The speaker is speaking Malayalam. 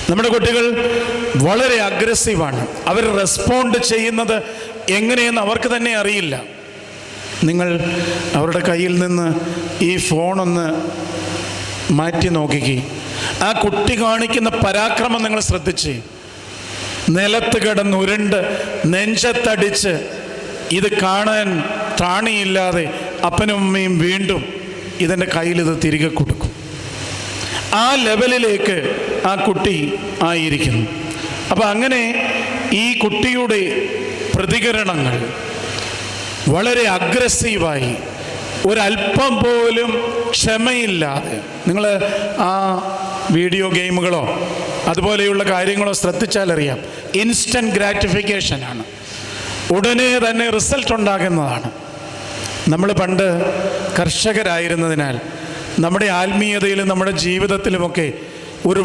നമ്മുടെ കുട്ടികൾ വളരെ അഗ്രസീവാണ്. അവർ റെസ്പോണ്ട് ചെയ്യുന്നത് എങ്ങനെയെന്ന് അവർക്ക് തന്നെ അറിയില്ല. നിങ്ങൾ അവരുടെ കയ്യിൽ നിന്ന് ഈ ഫോണൊന്ന് മാറ്റി നോക്കിക്കേ. ആ കുട്ടി കാണിക്കുന്ന പരാക്രമം നിങ്ങൾ ശ്രദ്ധിച്ച്. നിലത്ത് കിടന്നുരുണ്ട് നെഞ്ചത്തടിച്ച് ഇത് കാണാൻ ത്രാണിയില്ലാതെ അപ്പനും അമ്മയും വീണ്ടും ഇതിൻ്റെ കയ്യിൽ ഇത് തിരികെ കൊടുക്കും. ആ ലെവലിലേക്ക് ആ കുട്ടി ആയിരിക്കുന്നു. അപ്പം അങ്ങനെ ഈ കുട്ടിയുടെ പ്രതികരണങ്ങൾ വളരെ അഗ്രസീവായി, ഒരല്പം പോലും ക്ഷമയില്ലാതെ, നിങ്ങൾ ആ വീഡിയോ ഗെയിമുകളോ അതുപോലെയുള്ള കാര്യങ്ങളോ ശ്രദ്ധിച്ചാലറിയാം, ഇൻസ്റ്റൻറ്റ് ഗ്രാറ്റിഫിക്കേഷനാണ്, ഉടനെ തന്നെ റിസൾട്ട് ഉണ്ടാകുന്നതാണ്. നമ്മൾ പണ്ട് കർഷകരായിരുന്നതിനാൽ നമ്മുടെ ആത്മീയതയിലും നമ്മുടെ ജീവിതത്തിലുമൊക്കെ ഒരു